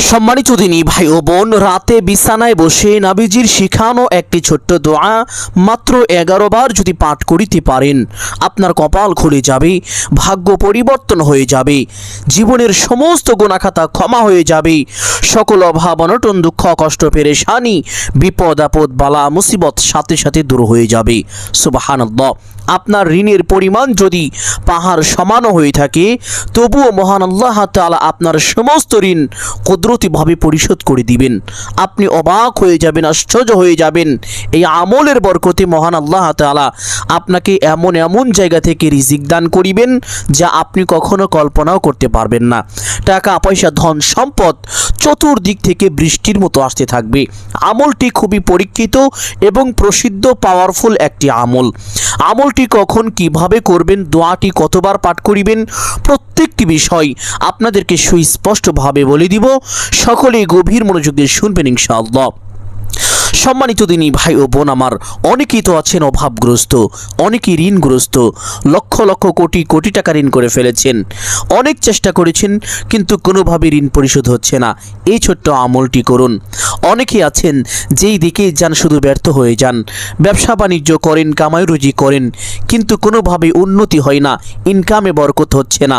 সম্মানিত দিনী ভাই ও বোন, রাতে বিছানায় বসে নবীজির শিখানো একটি ছোট্ট দোয়া মাত্র 11 বার যদি পাঠ করিতে পারেন, আপনার কপাল খুলে যাবে, ভাগ্য পরিবর্তন হয়ে যাবে, জীবনের সমস্ত গুনাহখাতা ক্ষমা হয়ে যাবে, সকল অভাব অনটন দুঃখ কষ্ট পেরেশানি বিপদ আপদ বালা মুসিবত সাথে সাথে দূর হয়ে যাবে। সুবহানাল্লাহ। আপনার ঋণের পরিমাণ যদি পাহাড় সমানও হয়ে থাকে, তবুও মহান আল্লাহ তাআলা আপনার সমস্ত ঋণ কুদরতিভাবে পরিশোধ করে দিবেন। আপনি অবাক হয়ে যাবেন, আশ্চর্য হয়ে যাবেন। এই আমলের বরকতে মহান আল্লাহ তাআলা আপনাকে এমন এমন জায়গা থেকে রিজিক দান করিবেন যা আপনি কখনো কল্পনাও করতে পারবেন না। টাকা পয়সা ধন সম্পদ চতুর্দিক থেকে বৃষ্টির মতো আসতে থাকবে। আমলটি খুবই পরীক্ষিত এবং প্রসিদ্ধ পাওয়ারফুল একটি আমলটি কখন কিভাবে করবেন, দোয়াটি কতবার পাঠ করিবেন, প্রত্যেকটি বিষয় আপনাদেরকে সুস্পষ্টভাবে বলে দিব। সকলেই গভীর মনোযোগ দিয়ে শুনবেন ইনশাআল্লাহ। সম্মানিত দিনী ভাই ও বোন আমার, অনেকেই তো আছেন অভাবগ্রস্ত, অনেকেই ঋণগ্রস্ত, লক্ষ লক্ষ কোটি কোটি টাকা ঋণ করে ফেলেছেন। অনেক চেষ্টা করেছেন কিন্তু কোনোভাবে ঋণ পরিশোধ হচ্ছে না। এই ছোট্ট আমলটি করুন। অনেকেই আছেন যেই দিকেই যান শুধু ব্যর্থ হয়ে যান। ব্যবসা বাণিজ্য করেন, কামাই রুজি করেন, কিন্তু কোনোভাবে উন্নতি হয় না, ইনকামে বরকত হচ্ছে না।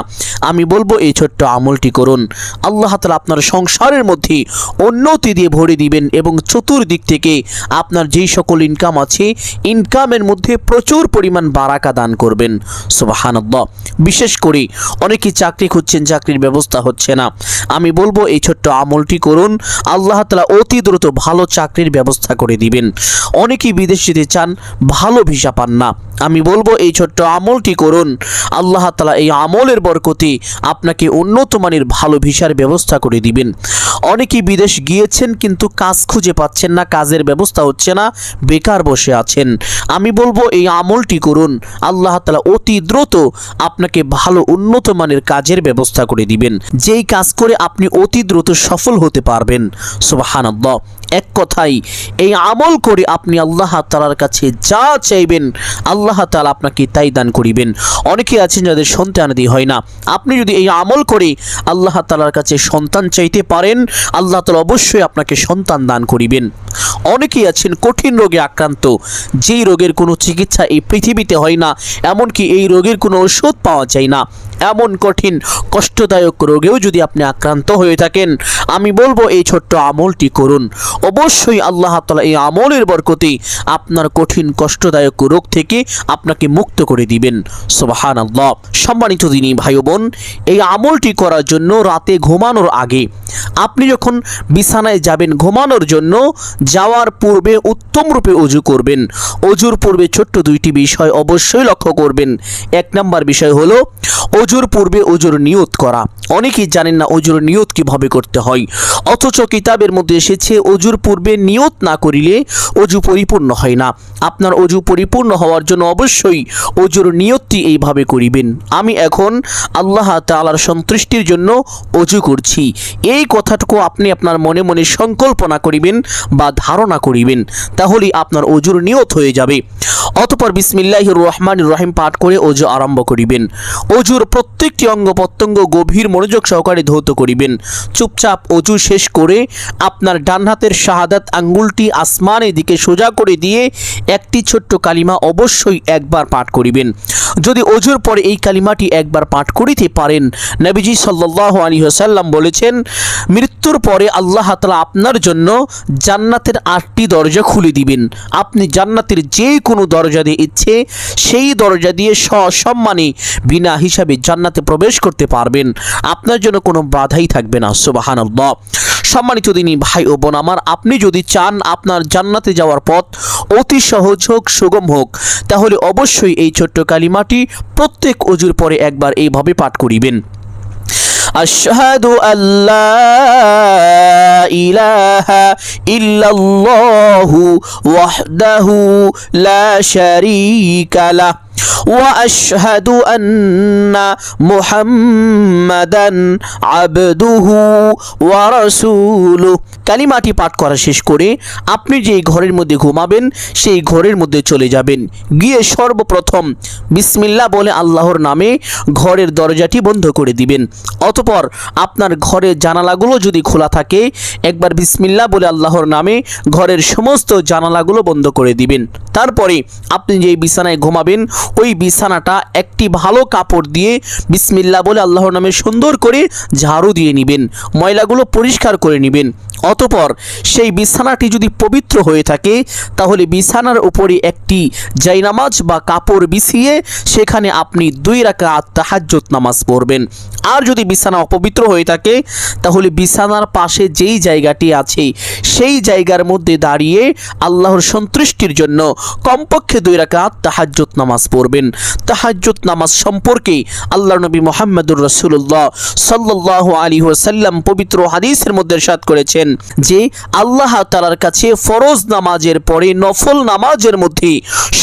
আমি বলবো এই ছোট্ট আমলটি করুন। আল্লাহ তাআলা আপনার সংসারের মধ্যে উন্নতি দিয়ে ভরে দিবেন এবং চতুর্দিক থেকে আপনার যেই সকল ইনকাম আছে, ইনকামের মধ্যে প্রচুর পরিমাণ বারাকা দান করবেন। সুবহানাল্লাহ। বিশেষ করে অনেকেই চাকরি খুঁজছেন, চাকরির ব্যবস্থা হচ্ছে না। আমি বলবো এই ছোট্ট আমলটি করুন, আল্লাহ তাআলা অতি দ্রুত ভালো চাকরির ব্যবস্থা করে দিবেন। অনেকেই বিদেশ যেতে চান, ভালো ভিসা পান না। আমি বলবো এই ছোট্ট আমলটি করুন, আল্লাহ তাআলা এই আমলের বরকতে আপনাকে উন্নত মানের ভালো ভিসার ব্যবস্থা করে দিবেন। অনেকেই বিদেশ গিয়েছেন কিন্তু কাজ খুঁজে পাচ্ছেন না, কাজের ব্যবস্থা হচ্ছে না, বেকার বসে আছেন। আমি বলবো এই আমলটি করুন, আল্লাহ তাআলা অতি দ্রুত আপনাকে ভালো উন্নত মানের কাজের ব্যবস্থা করে দিবেন, যেই কাজ করে আপনি অতি দ্রুত সফল হতে পারবেন। সুবহানাল্লাহ। এক কথাই এই আমল করে আপনি আল্লাহ তাআলার কাছে যা চাইবেন আল্লাহ তাআলা আপনাকে তাই দান করিবেন। অনেকে আছেন যাদের সন্তানাদি হয় না, আপনি যদি এই আমল করে আল্লাহ তাআলার কাছে সন্তান চাইতে পারেন, আল্লাহ তাআলা অবশ্যই আপনাকে সন্তান দান করিবেন। অনেকেই আছেন কঠিন রোগে আক্রান্ত, যেই রোগের কোনো চিকিৎসা এই পৃথিবীতে হয় না, এমনকি এই রোগের কোনো ওষুধ পাওয়া যায় না। এমন কঠিন কষ্টদায়ক রোগেও যদি আপনি আক্রান্ত হয়ে থাকেন, আমি বলবো এই ছোট্ট আমলটি করুন। অবশ্যই আল্লাহ তাআলা এই আমলের বরকতে আপনার কঠিন কষ্টদায়ক রোগ থেকে আপনাকে মুক্ত করে দিবেন। সুবহানাল্লাহ। সম্মানিত দিনী ভাই বোন, এই আমলটি করার জন্য রাতে ঘুমানোর আগে আপনি যখন বিছানায় যাবেন ঘুমানোর জন্য, যাওয়ার পূর্বে উত্তম রূপে ওযু করবেন। ওযুর পূর্বে ছোট্ট দুইটি বিষয় অবশ্যই লক্ষ্য করবেন। এক নম্বর বিষয় হলো ওযুর পূর্বে ওযুর নিয়ত করা। অনেকেই জানেন না ওযুর নিয়ত কিভাবে করতে হয়, অথচ কিতাবের মধ্যে এসেছে ওযুর পূর্বে নিয়ত না করিলে ওযু পরিপূর্ণ হয় না। আপনার ওযু পরিপূর্ণ হওয়ার জন্য অবশ্যই ওযুর নিয়তটি এইভাবে করিবেন, আমি এখন আল্লাহ তাআলার সন্তুষ্টির জন্য ওযু করছি। এই কথাটুকু আপনি আপনার মনে মনে সংকল্পনা করিবেন বা ধারণা করিবেন, তাহলেই আপনার ওযুর নিয়ত হয়ে যাবে। অতঃপর বিসমিল্লাহির রহমানির রহিম পাঠ করে ওযু আরম্ভ করিবেন। ওযুর প্রত্যেকটি অঙ্গ প্রত্যঙ্গ গভীর মনোযোগ সহকারে ধৌত করিবেন। চুপচাপ ওযু শেষ করে আপনার ডান হাতের শাহাদাত আঙ্গুলটি আসমানের দিকে সোজা করে দিয়ে একটি ছোট্ট কালিমা অবশ্যই একবার পাঠ করিবেন। যদি ওযুর পরে এই কালিমাটি একবার পাঠ করিতে পারেন, নবীজি সাল্লাল্লাহু আলাইহি ওয়াসাল্লাম বলেছেন, মৃত্যুর পরে আল্লাহ তাআলা আপনার জন্য জান্নাতের 8টি দরজা খুলে দিবেন। আপনি জান্নাতের যে কোনো দরজা দিয়ে ইচ্ছে সেই দরজা দিয়ে সসম্মানে বিনা হিসাবে জান্নাতে প্রবেশ করতে পারবেন। আপনার জন্য কোনো বাধাই থাকবে না। সুবহানাল্লাহ। সম্মানিত দিনী ভাই ও বোন আমার, আপনি যদি চান আপনার জান্নাতে যাওয়ার পথ অতি সহজ হোক, সুগম হোক, তাহলে অবশ্যই এই ছোট্ট কালিমাটি প্রত্যেক ওযুর পরে একবার এইভাবে পাঠ করিবেন। আশহাদু আল্লা ইলাহা ইল্লাল্লাহু ওয়াহদাহু লা শারীকা লাহ ওয়া আশহাদু আন্না মুহাম্মাদান আবদুহু ওয়া রাসূলুহু। কালিমাটি পাঠ করা শেষ করে আপনি যেই ঘরের মধ্যে ঘুমাবেন সেই ঘরের মধ্যে চলে যাবেন, গিয়ে সর্বপ্রথম বিসমিল্লাহ বলে আল্লাহর নামে ঘরের দরজাটি বন্ধ করে দিবেন। অতঃপর আপনার ঘরের জানালাগুলো যদি খোলা থাকে একবার বিসমিল্লাহ বলে আল্লাহর নামে ঘরের সমস্ত জানালাগুলো বন্ধ করে দিবেন। তারপরে আপনি যেই বিছানায় ঘুমাবেন ওই বিছানাটা একটি ভালো কাপড় দিয়ে বিসমিল্লাহ বলে আল্লাহর নামে সুন্দর করে ঝাড়ু দিয়ে নেবেন, ময়লাগুলো পরিষ্কার করে নেবেন। অতঃপর সেই বিছানাটি যদি পবিত্র হয়ে থাকে তাহলে বিছানার উপরে একটি জায়নামাজ বা কাপড় বিছিয়ে সেখানে আপনি 2 রাকাত তাহাজ্জুদ নামাজ পড়বেন। আর যদি বিছানা অপবিত্র হয়ে থাকে তাহলে বিছানার পাশে যেই জায়গাটি আছে সেই জায়গার মধ্যে দাঁড়িয়ে আল্লাহর সন্তুষ্টির জন্য কমপক্ষে 2 রাকাত তাহাজ্জুদ নামাজ পড়বেন। তাহাজ্জুদ নামাজ সম্পর্কে আল্লাহর নবী মুহাম্মদুর রাসূলুল্লাহ সাল্লাল্লাহু আলাইহি ওয়াসাল্লাম পবিত্র হাদিসের মধ্যে ইরশাদ করেছেন যে আল্লাহ তাআলার কাছে ফরজ নামাজের পরে নফল নামাজের মধ্যে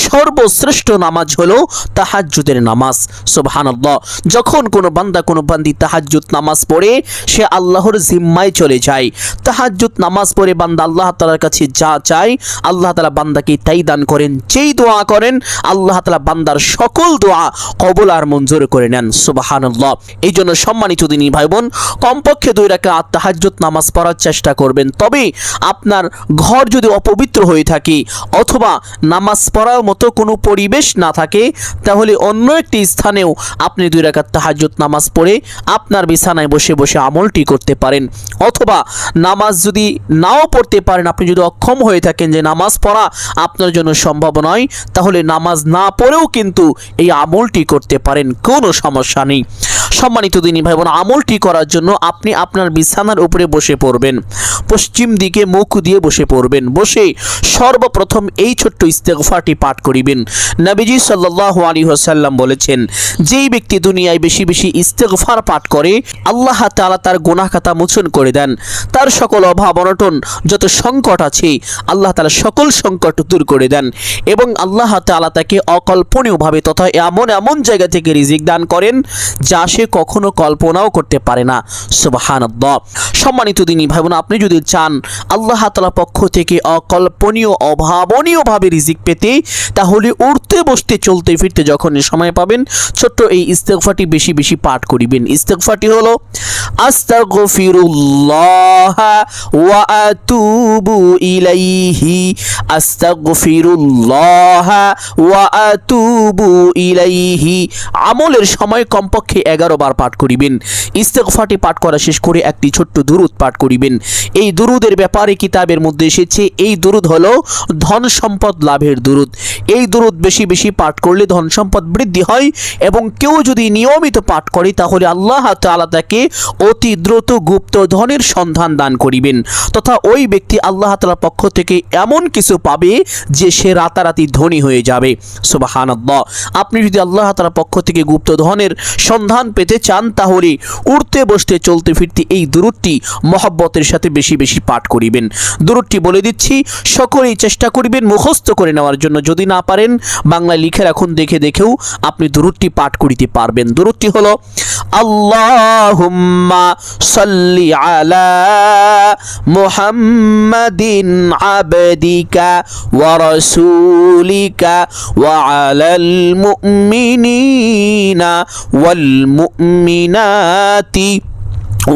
সর্বশ্রেষ্ঠ নামাজ হলো তাহাজ্জুদের নামাজ। সুবহানাল্লাহ। যখন কোনো বান্দা কোনো বান্দি তাহাজ্জুদ নামাজ পড়ে সে আল্লাহর জিম্মায় চলে যায়। তাহাজ্জুদ নামাজ পড়ে বান্দা আল্লাহ তাআলার কাছে যা চায় আল্লাহ তাআলা বান্দাকে তাই দান করেন। যেই দোয়া করেন আল্লাহ তাআলা বান্দার সকল দোয়া কবুল আর মঞ্জুর করে নেন। সুবহানাল্লাহ। এই জন্য সম্মানিত দিনী ভাই বোন কমপক্ষে 2 রাকাত তাহাজ্জুদ নামাজ পড়ার চেষ্টা করবেন। তবে আপনার ঘর যদি অপবিত্র হয়ে থাকে অথবা নামাজ পড়ার মতো কোনো পরিবেশ না থাকে তাহলে অন্য একটি স্থানেও আপনি 2 রাকাত তাহাজ্জুদ নামাজ পড়ে আপনার বিছানায় বসে বসে আমলটি করতে পারেন। অথবা নামাজ যদি নাও পড়তে পারেন, আপনি যদি অক্ষম হয়ে থাকেন যে নামাজ পড়া আপনার জন্য সম্ভব নয়, তাহলে নামাজ না পড়েও কিন্তু এই আমলটি করতে পারেন, কোনো সমস্যা নেই। সম্মানিত দিনী ভাই বোন আমলটি করার জন্য আপনি আপনার বিছানার উপরে বসে পড়বেন, পশ্চিম দিকে মুখ দিয়ে বসে পড়বেন। বসে সর্বপ্রথম এই ছোট্ট ইস্তেগফারটি পাঠ করিবেন। নবীজি সাল্লাল্লাহু আলাইহি ওয়াসাল্লাম বলেছেন যেই ব্যক্তি দুনিয়ায় বেশি বেশি ইস্তেগফার পাঠ করে আল্লাহ তাআলা তার গুনাহ খাতা মোচন করে দেন, তার সকল অভাব অনটন যত সংকট আছে আল্লাহ তাআলা সকল সংকট দূর করে দেন এবং আল্লাহ তাআলা তাকে অকল্পনীয়ভাবে তথা এমন এমন জায়গা থেকে রিজিক দান করেন যা সে কখনো কল্পনাও করতে পারে না। সুবহানাল্লাহ। সম্মানিত দিনী ভাই বোন আপনি যদি চান আল্লাহ তাআলার পক্ষ থেকে অকল্পনীয় অভাবনীয়ভাবে রিজিক পেতে তাহলে উঠতে বসতে চলতে ফিরতে যখন সময় পাবেন ছোট্ট এই ইস্তেগফারটি বেশি বেশি পাঠ করিবেন। ইস্তেগফারটি হলো আস্তাগফিরুল্লাহ ওয়া আতুবু ইলাইহি, আস্তাগফিরুল্লাহ ওয়া আতুবু ইলাইহি। আমলের সময় কমপক্ষে 11 বার পাঠ করিবেন। ইস্তেগফারটি পাঠ করা শেষ করে একটি ছোট্ট দুরূদ পাঠ করিবেন। এই দুরূদের ব্যাপারে কিতাবের মধ্যে এসেছে এই দুরূদ হলো ধন সম্পদ লাভের দুরূদ। এই দুরূদ বেশি বেশি পাঠ করলে ধন সম্পদ বৃদ্ধি হয় এবং কেউ যদি নিয়মিত পাঠ করে তাহলে আল্লাহ তাআলা তাকে অতি দ্রুত গুপ্ত ধনের সন্ধান দান করিবেন তথা ওই ব্যক্তি আল্লাহ তাআলার পক্ষ থেকে এমন কিছু পাবে যে সে রাতারাতি ধনী হয়ে যাবে। সুবহানাল্লাহ। আপনি যদি আল্লাহ তাআলার পক্ষ থেকে গুপ্ত ধনের সন্ধান পেতে চান তাহলে উঠতে বসতে চলতে ফিরতে এই দুরূদটি মহব্বতের সাথে বেশি বেশি পাঠ করিবেন। দুরূদটি বলে দিচ্ছি, সকলেই চেষ্টা করিবেন মুখস্থ করে নেওয়ার জন্য। যদি না পারেন বাংলায় লিখে রাখুন, দেখে দেখেও আপনি দুরূদটি পাঠ করিতে পারবেন। দুরূদটি হলো আল্লাহুম্মা সাল্লি আলা মুহাম্মাদিন আবদিকা ওয়া রাসূলিকা ওয়া আলাল মুমিনিনা ওয়াল মুমিনাতি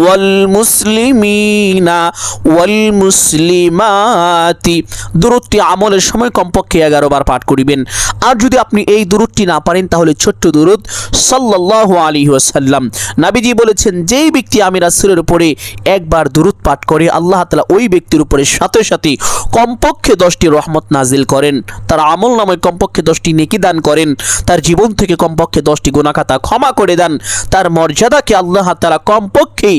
والمسلمين والمسلمات। দুরূদটি আমলের সময় কমপক্ষে 11 বার পাঠ করিবেন। আর যদি আপনি এই দুরূদটি না পারেন তাহলে ছোট্ট দুরূদ সাল্লাল্লাহু আলাইহি ওয়াসাল্লাম। নবীজি বলেছেন যেই ব্যক্তি আমি রাসূলের উপরে একবার দুরূদ পাঠ করে আল্লাহ তাআলা ওই ব্যক্তির উপরে সাথে সাথে কমপক্ষে 10টি রহমত নাজিল করেন, তার আমল নামায় কমপক্ষে 10টি নেকি দান করেন, তার জীবন থেকে কমপক্ষে 10টি গুনাহ খাতা ক্ষমা করে দেন, তার মর্যাদাকে আল্লাহ তাআলা কমপক্ষে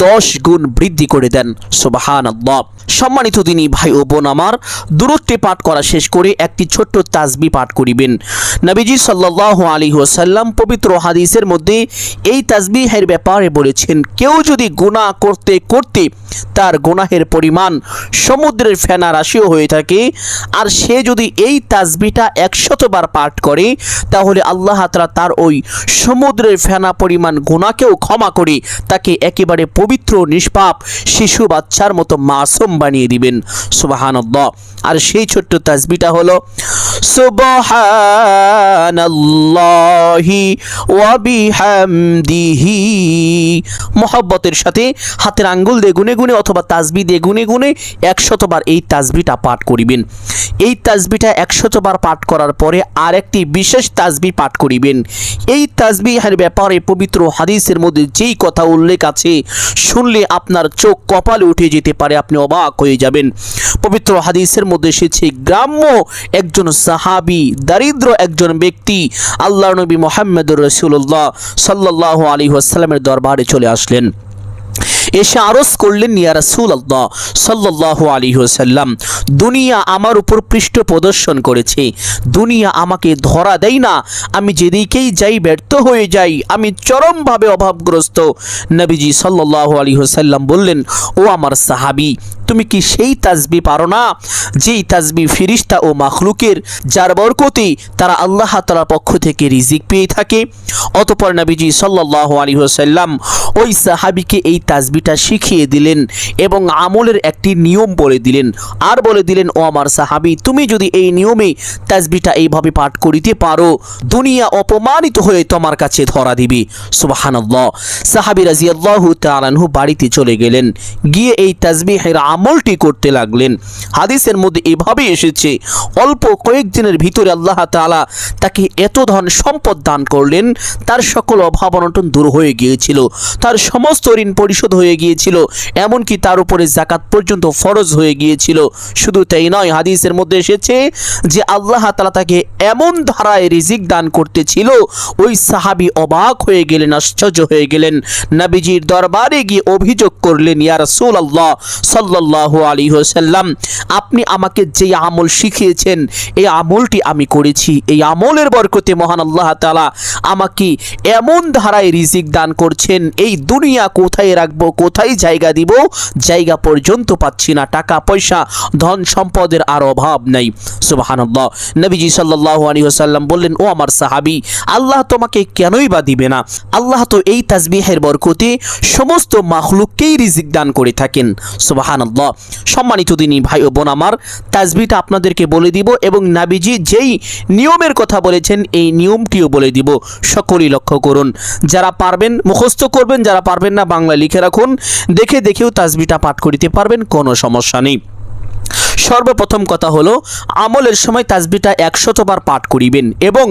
10 গুণ বৃদ্ধি করে দেন। সুবহানাল্লাহ। সম্মানিত দিনী ভাই ও বোন আমার, দুরূদটি পাঠ করা শেষ করে একটি ছোট্ট তাসবিহ পাঠ করিবেন। নবীজি সাল্লাল্লাহু আলাইহি ওয়াসাল্লাম পবিত্র হাদিসের মধ্যে এই তাসবিহের ব্যাপারে বলেছেন, কেউ যদি গুনাহ করতে করতে তার গুনাহের পরিমাণ সমুদ্রের ফেনা রাশিও হয়ে থাকে, আর সে যদি এই তাসবিহটা 100 বার পাঠ করে, তাহলে আল্লাহ তাআলা তার ওই সমুদ্রের ফেনা পরিমাণ গুনাহকেও ক্ষমা করে তাকে একেবারে পবিত্র নিষ্পাপ শিশু বাচ্চার মতো মাসুম বানিয়ে দিবেন। সুবহানাল্লাহ। আর সেই ছোট্ট তাসবিহটা হলো সুবহানাল্লাহি ওয়া বিহামদিহি। মোহাব্বতের সাথে হাতের আঙ্গুল দিয়ে গুনে গুনে অথবা তাসবিহ দিয়ে গুনে গুনে 100 বার এই তাসবিহটা পাঠ করিবেন। এই তাসবিহটা 100 বার পাঠ করার পরে আরেকটি বিশেষ তাসবিহ পাঠ করিবেন। এই তাসবিহের ব্যাপারে পবিত্র হাদিসের মধ্যে যেই কথা উল্লেখ আছে, শুনলে আপনার চোখ কপালে উঠে যেতে পারে, আপনি অবাক হয়ে যাবেন। পবিত্র হাদিসের মধ্যে এসেছে, গ্রাম্য একজন সাহাবী, দারিদ্র একজন ব্যক্তি আল্লাহর নবী মুহাম্মদুর রাসূলুল্লাহ সাল্লাল্লাহু আলাইহি ওয়াসাল্লামের দরবারে চলে আসলেন। এসে আরজ করলেন, ইয়া রাসূলুল্লাহ সাল্লাল্লাহু আলাইহি ওয়াসাল্লাম, দুনিয়া আমার উপর পৃষ্ঠ প্রদর্শন করেছে, দুনিয়া আমাকে ধরা দেয় না, আমি যেদিকেই যাই ব্যর্থ হয়ে যাই, আমি চরমভাবে অভাবগ্রস্ত। নবীজি সাল্লাল্লাহু আলাইহি ওয়াসাল্লাম বললেন, ও আমার সাহাবী, তুমি কি সেই তাসবিহ পারো না যেই তাসবিহ ফেরেশতা ও মাখলুকের, যার বরকতে তারা আল্লাহ তাআলার পক্ষ থেকে রিজিক পেয়ে থাকে? অতঃপর নবীজি সাল্লাল্লাহু আলাইহি ওয়াসাল্লাম ওই সাহাবীকে এই তাসবিহটা শিখিয়ে দিলেন এবং আমলের একটি নিয়ম বলে দিলেন, আর বলে দিলেন, ও আমার সাহাবী, তুমি যদি এই নিয়মে তাসবিহটা এইভাবে পাঠ করিতে পারো, দুনিয়া অপমানিত হয়ে তোমার কাছে ধরা দিবে। সুবহানাল্লাহ। সাহাবী রাদিয়াল্লাহু তাআলা আনহু বাড়িতে চলে গেলেন, গিয়ে এই তাসবিহের আমলটি করতে লাগলেন। হাদিসের মধ্যে এভাবে এসেছে, অল্প কয়েকদিনের ভিতরে আল্লাহ তাআলা তাকে এত ধন সম্পদ দান করলেন, তার সকল অভাব অনটন দূর হয়ে গিয়েছিল, তার সমস্ত ঋণ পরিশোধ হয়ে গিয়েছিল, এমনকি তার উপরে যাকাত পর্যন্ত ফরজ হয়ে গিয়েছিল। শুধু তাই নয়, হাদিসের মধ্যে এসেছে যে আল্লাহ তাআলা তাকে এমন ধারায় রিজিক দান করতেছিল, ওই সাহাবী অবাক হয়ে গেলেন, আশ্চর্য হয়ে গেলেন। নবীজির দরবারে গিয়ে অভিযোগ করলেন, ইয়া রাসূলুল্লাহ সাল্লাল্লাহু আলাইহি ওয়াসাল্লাম, আপনি আমাকে যে আমল শিখিয়েছেন, এই আমলটি আমি করেছি, এই আমলের বরকতে মহান আল্লাহ তাআলা আমাকে এমন ধারায় রিজিক দান করছেন, এই দুনিয়া কোথায় রাখবো, কোথায় জায়গা দিব, জায়গা পর্যন্ত পাচ্ছি না, টাকা পয়সা ধন সম্পদের আর অভাব নাই। সুবহানাল্লাহ। নবীজি সাল্লাল্লাহু আলাইহি ওয়াসাল্লাম বললেন, ও আমার সাহাবী, আল্লাহ তোমাকে কেনই বা দিবে না? আল্লাহ তো এই তাসবিহের বরকতে সমস্ত মাখলুককেই রিজিক দান করে থাকেন। সুবহানাল্লাহ। সম্মানিত দিনী ভাই ও বোন আমার, তাসবিহটা আপনাদেরকে বলে দিব এবং নবীজি যেই নিয়মের কথা বলেছেন এই নিয়মটিও বলে দিব। সকলেই লক্ষ্য করুন, যারা পারবেন মুখস্থ করবেন, যারা পারবেন না বাংলা লিখে রাখুন, দেখে দেখেও তাসবিহটা পাঠ করিতে পারবেন, কোনো সমস্যা নেই। সর্বপ্রথম কথা হলো, আমলের সময় তাসবিহটা 100 বার পাঠ করিবেন এবং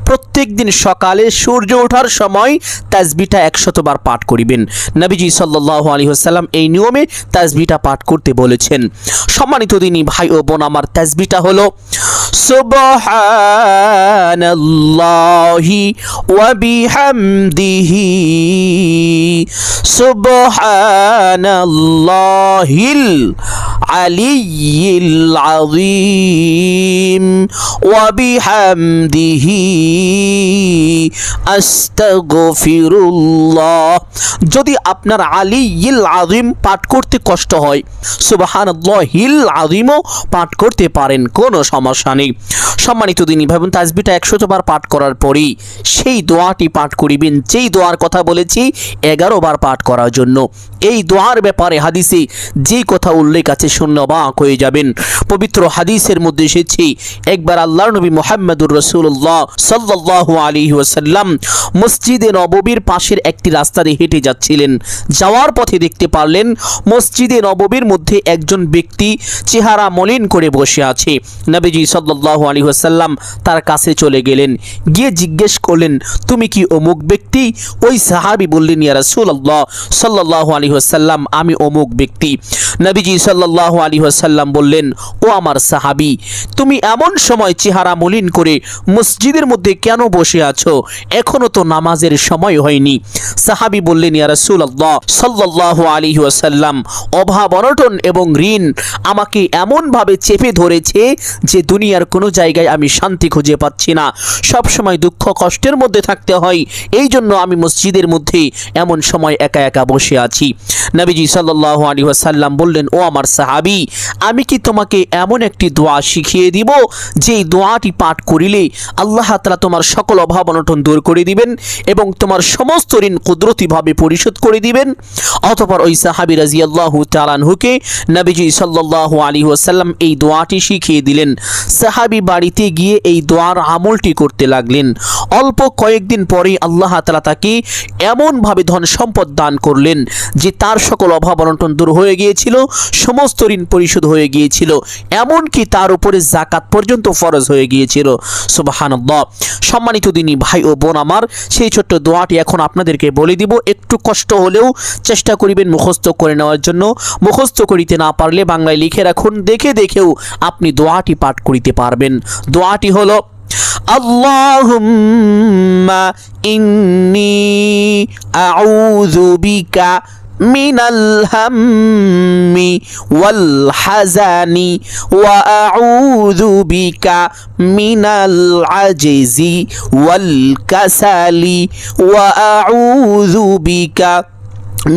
প্রত্যেক দিন সকালে সূর্য ওঠার সময় তাসবিহটা 100 বার পাঠ করিবেন। নবীজি সাল্লাল্লাহু আলাইহি ওয়াসাল্লাম এই নিয়মে তাসবিহটা পাঠ করতে বলেছেন। সম্মানিত দিনী ভাই ও বোন আমার, তাসবিহটা হলো সুবহানাল্লাহি ওয়া বিহামদিহি, সুবহানাল্লাহিল আলিয়্যিল আযীম ওয়া বিহামদিহি আস্তাগফিরুল্লাহ। যদি আপনার আলিয়্যিল আযীম পাঠ করতে কষ্ট হয়, সুবহানাল্লাহিল আযীমও পাঠ করতে পারেন, কোনো সমস্যা নেই। সম্মানিত দিনী ভাই বোন, তাসবিহটা 100 বার পাঠ করার পরেই সেই দোয়াটি পাঠ করিবেন, যেই দোয়ার কথা বলেছি 11 বার পাঠ করার জন্য। এই দোয়ার ব্যাপারে হাদিসে যেই কথা উল্লেখ আছে শুনলে অবাক হয়ে যাবেন। পবিত্র হাদিসের মধ্যে এসেছে, একবার আল্লাহর নবী মুহাম্মদুর রাসূলুল্লাহ সাল্লাল্লাহু আলাইহি ওয়াসাল্লাম মসজিদে নববীর পাশের একটি রাস্তা দিয়ে হেঁটে যাচ্ছিলেন। যাওয়ার পথে দেখতে পারলেন মসজিদে নববীর মধ্যে একজন ব্যক্তি চেহারা মলিন করে বসে আছে। নবীজি সাল্লাল্লাহু আলাইহি ওয়াসাল্লাম তার কাছে চলে গেলেন, গিয়ে জিজ্ঞেস করলেন, তুমি কি অমুক ব্যক্তি? ওই সাহাবী বললেন, ইয়া রাসূলুল্লাহ সাল্লাল্লাহু আলাইহি ওয়াসাল্লাম, আমি অমুক ব্যক্তি। নবীজি সাল্লাল্লাহু সাল্লাল্লাহু আলাইহি ওয়াসাল্লাম বললেন, ও আমার সাহাবী, তুমি এমন সময় চেহারা মলিন করে মসজিদের মধ্যে কেন বসে আছো? এখনো তো নামাজের সময় হয়নি। সাহাবী বললেন, ইয়া রাসূলুল্লাহ সাল্লাল্লাহু আলাইহি ওয়াসাল্লাম, অভাব অনটন এবং ঋণ আমাকে এমনভাবে চেপে ধরেছে যে দুনিয়ার কোনো জায়গায় আমি শান্তি খুঁজে পাচ্ছি না, সব সময় দুঃখ কষ্টের মধ্যে থাকতে হয়, এই জন্য আমি মসজিদের মধ্যে এমন সময় একা একা বসে আছি। নবীজি সাল্লাল্লাহু আলাইহি ওয়াসাল্লাম বললেন, ও আমার সাহাবী, আমি কি তোমাকে এমন একটি দোয়া শিখিয়ে দিব যেই দোয়াটি পাঠ করিলে আল্লাহ তাআলা তোমার সকল অভাব অনটন দূর করে দিবেন এবং তোমার সমস্ত ঋণ কুদরতিভাবে পরিশোধ করে দিবেন? অতঃপর ওই সাহাবী রাদিয়াল্লাহু তাআলা আনহুকে নবীজি সাল্লাল্লাহু আলাইহি ওয়াসাল্লাম এই দোয়াটি শিখিয়ে দিলেন। সাহাবী বাড়িতে গিয়ে এই দোয়ার আমলটি করতে লাগলেন। অল্প কয়েকদিন পরেই আল্লাহ তাআলা তাকে এমনভাবে ধন সম্পদ দান করলেন যে তার সকল অভাব অনটন দূর হয়ে গিয়েছিল, সমস্ত ঋণ পরিশোধ হয়ে গিয়েছিল, এমনকি তার উপরে যাকাত পর্যন্ত ফরজ হয়ে গিয়েছিল। সুবহানাল্লাহ। সম্মানিত দিনী ভাই ও বোন আমার, সেই ছোট্ট দোয়াটি এখন আপনাদেরকে বলে দিব। একটু কষ্ট হলেও চেষ্টা করিবেন মুখস্থ করে নেওয়ার জন্য। মুখস্থ করিতে না পারলে বাংলায় লিখে রাখুন, দেখে দেখেও আপনি দোয়াটি পাঠ করিতে পারবেন। দোয়াটি হলো, আল্লাহুম্মা ইন্নী আউযু বিকা মিনাল হাম্মি ওয়াল হাজানি ওয়া আউযু বিকা মিনাল আজজি ওয়াল কাসালি ওয়া আউযু বিকা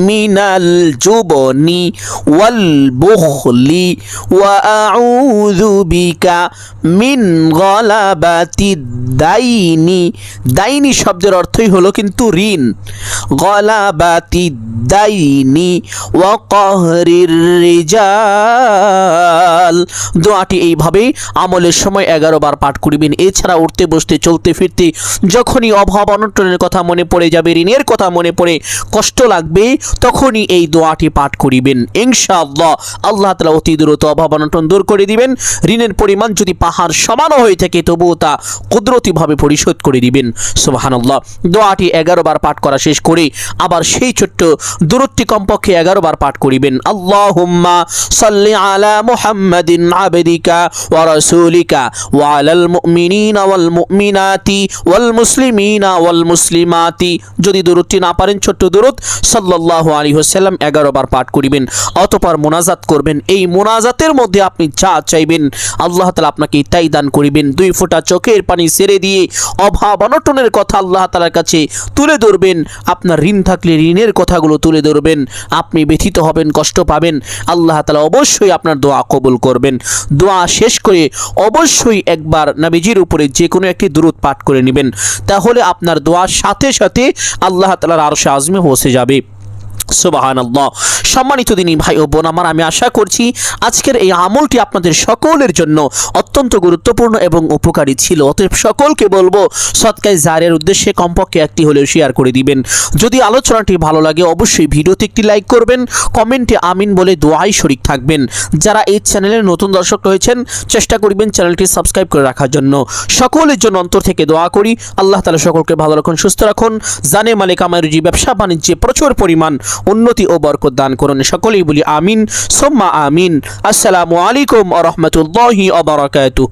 মিনাল জুবনি ওয়াল বুখলি ওয়া আউযু বিকা মিন গলাবাতিদ দাইনি। দাইনি শব্দের অর্থই হলো কিন্তু ঋণ। গলাবাতিদ দাইনি ওয়া কাহরির রিজাল। দোয়াটি এইভাবে আমলের সময় 11 বার পাঠ করিবেন। এছাড়া উঠতে বসতে চলতে ফিরতে যখনই অভাব অনটনের কথা মনে পড়ে যাবে, ঋণের কথা মনে পড়ে কষ্ট লাগবে, তখনই এই দোয়াটি পাঠ করিবেন। ইনশাআল্লাহ আল্লাহ তাআলা অতি দ্রুত অভাব অনটন দূর করে দিবেন। ঋণের পরিমাণ যদি পাহাড় সমানও হয়ে থাকে তবুও তা কুদরতিভাবে পরিশোধ করে দিবেন। সুবহানাল্লাহ। দোয়াটি 11 বার পাঠ করা শেষ করে আবার সেই ছোট্ট দূরত্বটি কমপক্ষে 11 বার পাঠ করিবেন। আল্লাহুম্মা সাল্লি আলা মুহাম্মাদিন আবদিকা ওয়া রাসূলিকা ওয়া আলাল মুমিনিনা ওয়াল মুমিনাতি ওয়াল মুসলিমিনা ওয়াল মুসলিমাতি। যদি দূরত্বটি না পারেন, ছোট্ট দূরত সাল্লাল্লাহু আলাইহি ওয়াসাল্লাম 11 বার পাঠ করিবেন। অতঃপর মোনাজাত করবেন। এই মোনাজাতের মধ্যে আপনি যা চাইবেন আল্লাহ তাআলা আপনাকে তাই দান করিবেন। 2 ফোঁটা চোখের পানি ছেড়ে দিয়ে অভাব অনটনের কথা আল্লাহ তাআলার কাছে তুলে ধরবেন। আপনার ঋণ থাকলে ঋণের কথাগুলো তুলে ধরবেন। আপনি ব্যথিত হবেন, কষ্ট পাবেন, আল্লাহ তাআলা অবশ্যই আপনার দোয়া কবুল করবেন। দোয়া শেষ করে অবশ্যই একবার নবীজির উপরে যে কোনো একটি দুরূদ পাঠ করে নেবেন, তাহলে আপনার দোয়ার সাথে সাথে আল্লাহ তাআলার আরশে আযমে পৌঁছে যাবে। সুবহানাল্লাহ। সম্মানিত দিনী ভাই ও বোন আমার, আমি আশা করছি আজকের এই আমলটি আপনাদের সকলের জন্য অত্যন্ত গুরুত্বপূর্ণ এবং উপকারী ছিল। অতএব সকলকে বলবো সদকায়ে জারিয়ার উদ্দেশ্যে কমপক্ষে একটি হলেও শেয়ার করে দিবেন। যদি আলোচনাটি ভালো লাগে অবশ্যই ভিডিওতে একটি লাইক করবেন, কমেন্টে আমিন বলে দোয়ায় শরীক থাকবেন। যারা এই চ্যানেলের নতুন দর্শক রয়েছেন চেষ্টা করবেন চ্যানেলটি সাবস্ক্রাইব করে রাখার জন্য। সকলের জন্য অন্তর থেকে দোয়া করি আল্লাহ তাআলা সকলকে ভালো রাখুন, সুস্থ রাখুন, জানে মালিক আমার রুজি ব্যবসা বাণিজ্যে প্রচুর পরিমাণ উন্নতি ও বরকত দান করুন। সকলেই বলি আমিন সুম্মা আমিন। আসসালামু আলাইকুম ওয়া রাহমাতুল্লাহি ওয়া বারাকাতুহু।